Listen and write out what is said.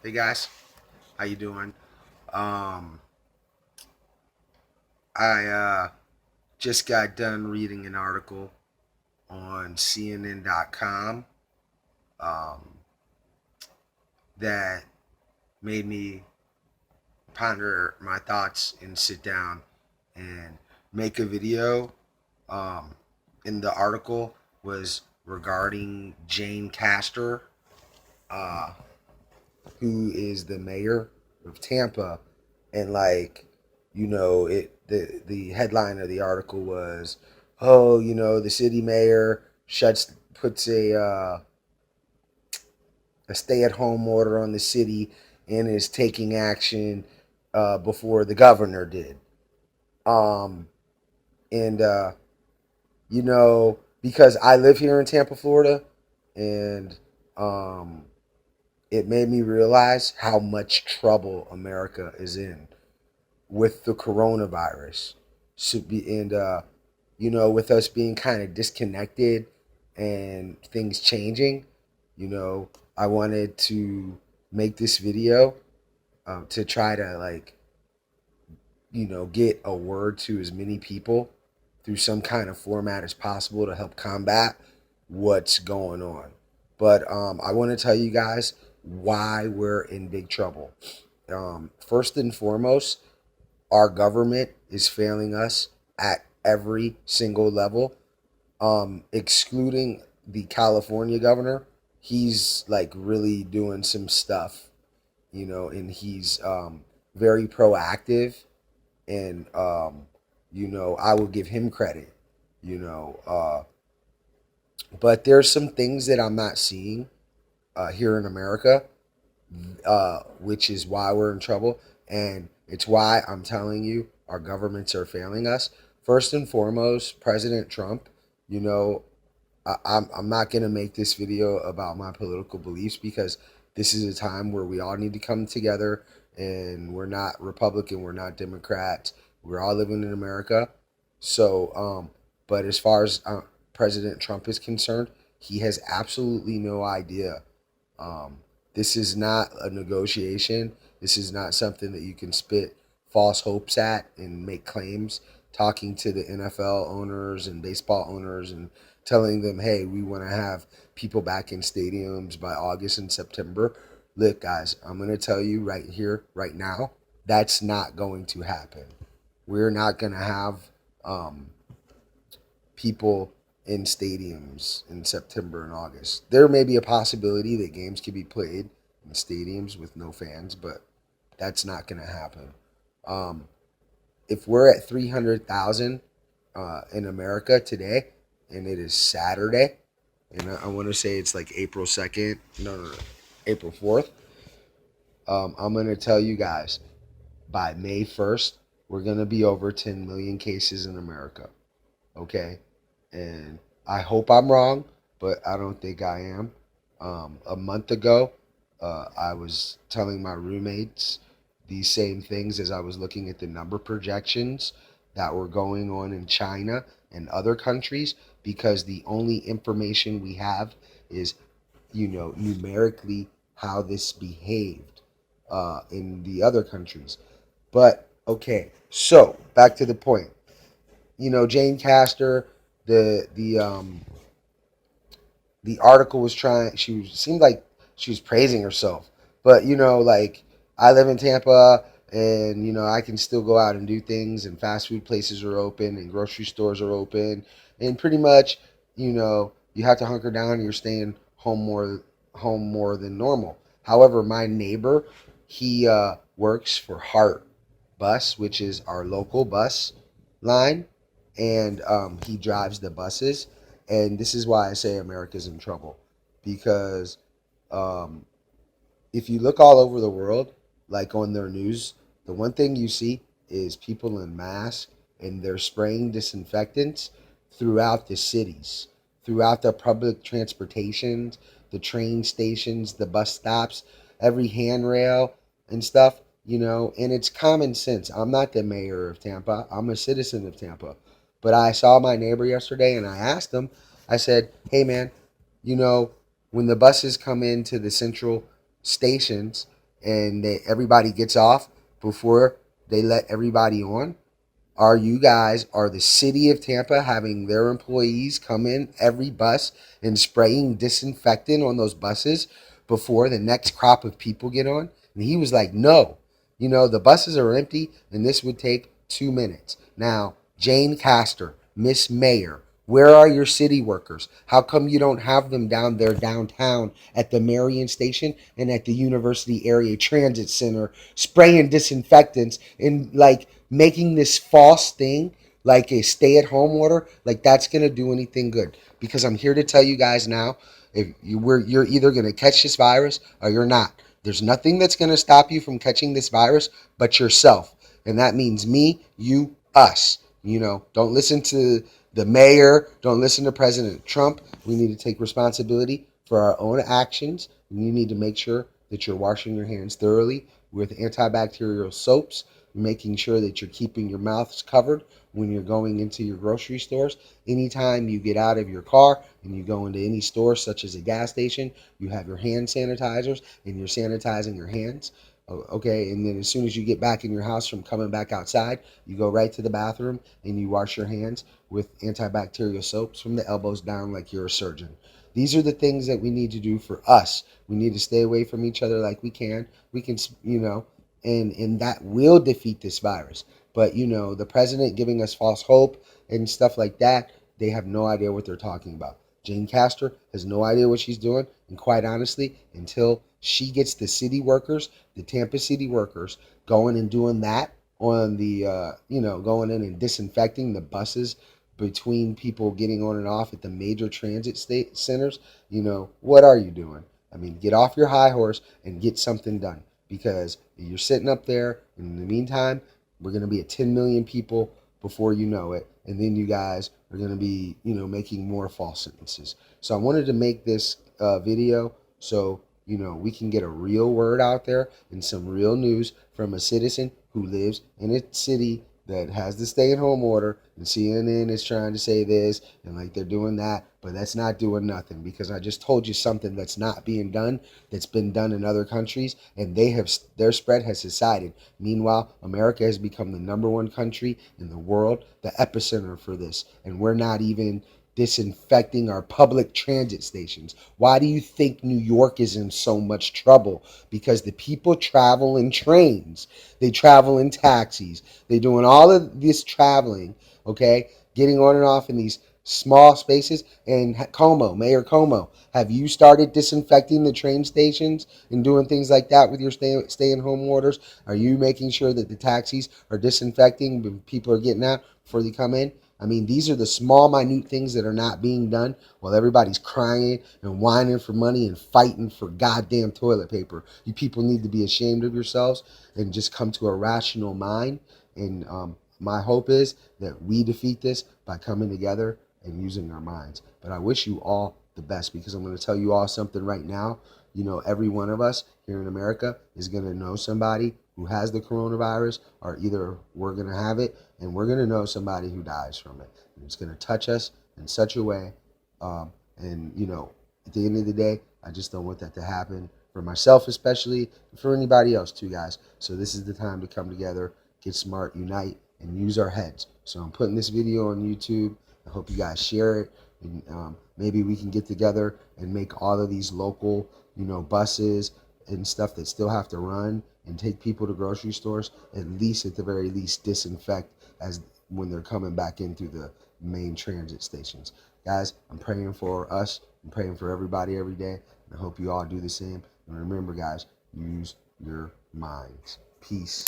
Hey guys, how you doing? Um, I just got done reading an article on CNN.com um, that made me ponder my thoughts and sit down and make a video. Um, in the article was regarding Jane Castor, uh, who is the mayor of Tampa, and the headline of the article was, oh, the city mayor shuts puts a stay at home order on the city and is taking action before the governor did. Um, and because I live here in Tampa, Florida, and um, it made me realize how much trouble America is in with the coronavirus. With us being kind of disconnected and things changing, I wanted to make this video to try to get a word to as many people through some kind of format as possible to help combat what's going on. But I want to tell you guys why we're in big trouble. First and foremost, our government is failing us at every single level, excluding the California governor. He's like really doing some stuff, and he's very proactive, and I will give him credit, you know. But there's some things that I'm not seeing here in America, which is why we're in trouble. And it's why I'm telling you our governments are failing us. First and foremost, President Trump, you know, I'm not going to make this video about my political beliefs because this is a time where we all need to come together, and we're not Republican, we're not Democrat, we're all living in America. But as far as President Trump is concerned, he has absolutely no idea. Um, this is not a negotiation. This is not something that you can spit false hopes at and make claims. Talking to the NFL owners and baseball owners and telling them, hey, we want to have people back in stadiums by August and September. Look, guys, I'm going to tell you right here, right now, that's not going to happen. We're not going to have um, people in stadiums in September and August. There may be a possibility that games could be played in stadiums with no fans, but that's not going to happen. Um, if we're at 300,000 in America today, and it is Saturday, and I want to say it's like April 2nd, no, April 4th, I'm going to tell you guys by May 1st, we're going to be over 10 million cases in America. Okay? And I hope I'm wrong, but I don't think I am. A month ago, I was telling my roommates these same things as I was looking at the number projections that were going on in China and other countries, because the only information we have is, numerically how this behaved in the other countries. But okay, so back to the point. Jane Castor, the article was trying. Seemed like she was praising herself, but I live in Tampa, and I can still go out and do things, and fast food places are open, and grocery stores are open, and pretty much, you have to hunker down. You're staying home more than normal. However, my neighbor, he works for Heart Bus, which is our local bus line, and he drives the buses. And this is why I say America's in trouble, because um, if you look all over the world, like on their news, the one thing you see is people in masks, and they're spraying disinfectants throughout the cities, throughout the public transportations, the train stations, the bus stops, every handrail and stuff, and it's common sense. I'm not the mayor of Tampa, I'm a citizen of Tampa. But I saw my neighbor yesterday, and I asked him, I said, hey man, you know, when the buses come into the central stations and everybody gets off before they let everybody on? Are the city of Tampa having their employees come in every bus and spraying disinfectant on those buses before the next crop of people get on? And he was like, no, the buses are empty and this would take 2 minutes. Now, Jane Castor, Miss Mayor, where are your city workers? How come you don't have them down there downtown at the Marion Station and at the University Area Transit Center spraying disinfectants and like making this false thing like a stay-at-home order, like that's gonna do anything good? Because I'm here to tell you guys now, if you're either gonna catch this virus or you're not. There's nothing that's gonna stop you from catching this virus but yourself, and that means me, you, us. Don't listen to the mayor. Don't listen to President Trump. We need to take responsibility for our own actions. And you need to make sure that you're washing your hands thoroughly with antibacterial soaps, making sure that you're keeping your mouths covered when you're going into your grocery stores. Anytime you get out of your car and you go into any store, such as a gas station, you have your hand sanitizers and you're sanitizing your hands. Okay, and then as soon as you get back in your house from coming back outside, you go right to the bathroom and you wash your hands with antibacterial soaps from the elbows down like you're a surgeon. These are the things that we need to do for us. We need to stay away from each other like we can. We can, and that will defeat this virus. But, the president giving us false hope and stuff like that, they have no idea what they're talking about. Jane Castor has no idea what she's doing. And quite honestly, until she gets the city workers, the Tampa city workers, going and doing that on the, going in and disinfecting the buses between people getting on and off at the major transit state centers, what are you doing? I mean, get off your high horse and get something done, because you're sitting up there. In the meantime, we're going to be at 10 million people before you know it. And then you guys are going to be, making more false sentences. So I wanted to make this video so, we can get a real word out there and some real news from a citizen who lives in a city that has the stay-at-home order, and CNN is trying to say this and like they're doing that, but that's not doing nothing, because I just told you something that's not being done, that's been done in other countries, and their spread has subsided. Meanwhile, America has become the #1 country in the world, the epicenter for this, and we're not even disinfecting our public transit stations. Why do you think New York is in so much trouble? Because the people travel in trains, they travel in taxis, they're doing all of this traveling, okay, getting on and off in these small spaces. And Mayor Como, have you started disinfecting the train stations and doing things like that with your stay-at-home orders? Are you making sure that the taxis are disinfecting when people are getting out before they come in? I mean, these are the small, minute things that are not being done while everybody's crying and whining for money and fighting for goddamn toilet paper. You people need to be ashamed of yourselves and just come to a rational mind. And my hope is that we defeat this by coming together and using our minds. But I wish you all the best, because I'm going to tell you all something right now. Every one of us here in America is going to know somebody who has the coronavirus, or either we're going to have it and we're going to know somebody who dies from it. And it's going to touch us in such a way. At the end of the day, I just don't want that to happen for myself, especially for anybody else too, guys. So this is the time to come together, get smart, unite, and use our heads. So I'm putting this video on YouTube. I hope you guys share it. And maybe we can get together and make all of these local, buses and stuff that still have to run and take people to grocery stores, at the very least, disinfect as when they're coming back in through the main transit stations. Guys, I'm praying for us. I'm praying for everybody every day. And I hope you all do the same. And remember, guys, use your minds. Peace.